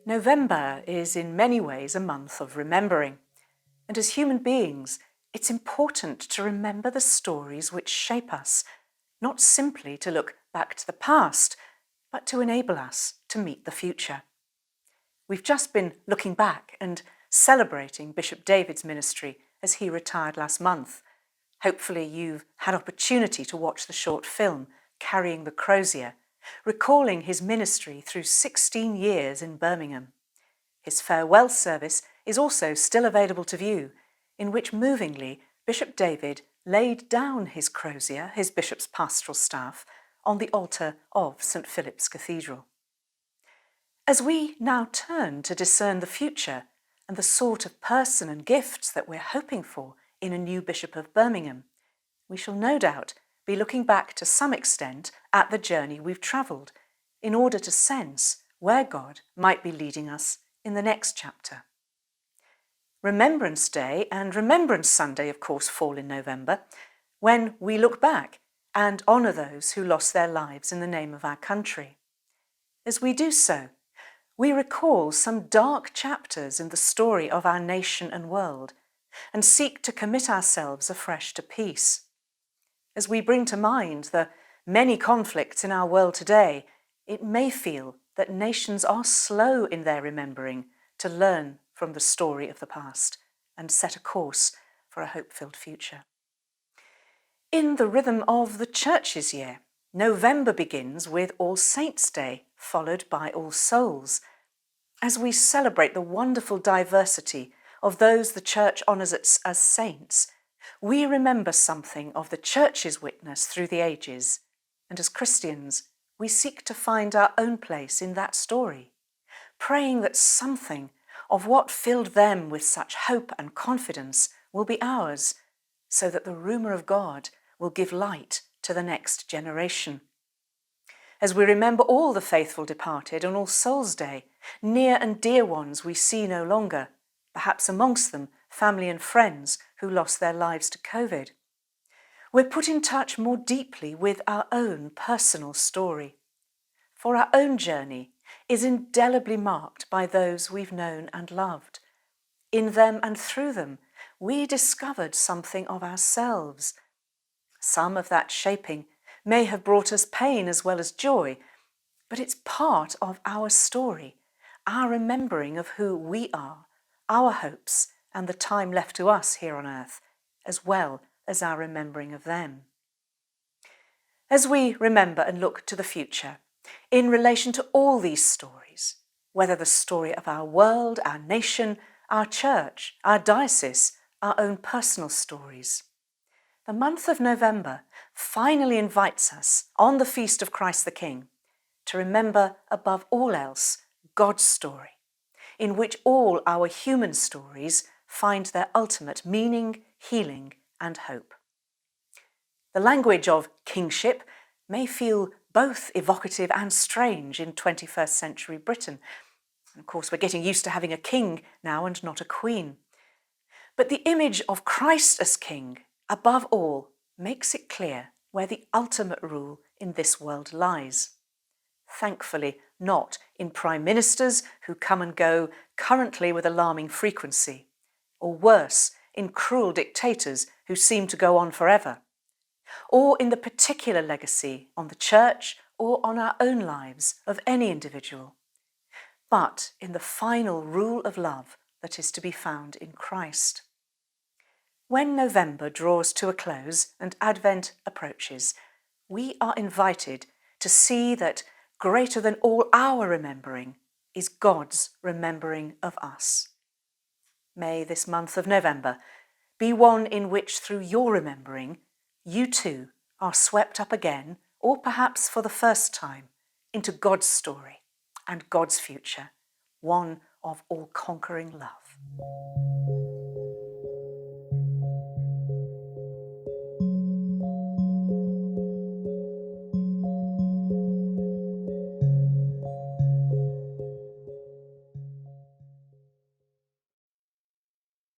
November is in many ways a month of remembering, and as human beings, it's important to remember the stories which shape us, not simply to look back to the past, but to enable us to meet the future. We've just been looking back and celebrating Bishop David's ministry as he retired last month. Hopefully you've had opportunity to watch the short film, Carrying the Crozier, recalling his ministry through 16 years in Birmingham. His farewell service is also still available to view, in which movingly Bishop David laid down his crozier, his bishop's pastoral staff, on the altar of St. Philip's Cathedral. As we now turn to discern the future and the sort of person and gifts that we're hoping for in a new Bishop of Birmingham, we shall no doubt be looking back to some extent at the journey we've travelled in order to sense where God might be leading us in the next chapter. Remembrance Day and Remembrance Sunday, of course, fall in November, when we look back and honour those who lost their lives in the name of our country. As we do so, we recall some dark chapters in the story of our nation and world and seek to commit ourselves afresh to peace. As we bring to mind the many conflicts in our world today, it may feel that nations are slow in their remembering to learn from the story of the past and set a course for a hope-filled future. In the rhythm of the Church's year, November begins with All Saints' Day, followed by All Souls. As we celebrate the wonderful diversity of those the Church honours as saints, we remember something of the Church's witness through the ages, and as Christians, we seek to find our own place in that story, praying that something of what filled them with such hope and confidence will be ours, so that the rumour of God will give light to the next generation. As we remember all the faithful departed on All Souls' Day, near and dear ones we see no longer, perhaps amongst them family and friends who lost their lives to COVID, we're put in touch more deeply with our own personal story. For our own journey is indelibly marked by those we've known and loved. In them and through them, we discovered something of ourselves. Some of that shaping may have brought us pain as well as joy, but it's part of our story, our remembering of who we are, our hopes, and the time left to us here on earth, as well as our remembering of them. As we remember and look to the future, in relation to all these stories, whether the story of our world, our nation, our church, our diocese, our own personal stories, the month of November finally invites us, on the feast of Christ the King, to remember above all else God's story, in which all our human stories find their ultimate meaning, healing, and hope. The language of kingship may feel both evocative and strange in 21st century Britain. And of course, we're getting used to having a king now and not a queen. But the image of Christ as king, above all, makes it clear where the ultimate rule in this world lies. Thankfully, not in prime ministers who come and go currently with alarming frequency, or worse, in cruel dictators who seem to go on forever, or in the particular legacy on the church or on our own lives of any individual, but in the final rule of love that is to be found in Christ. When November draws to a close and Advent approaches, we are invited to see that greater than all our remembering is God's remembering of us. May this month of November be one in which, through your remembering, you too are swept up again, or perhaps for the first time, into God's story and God's future, one of all-conquering love.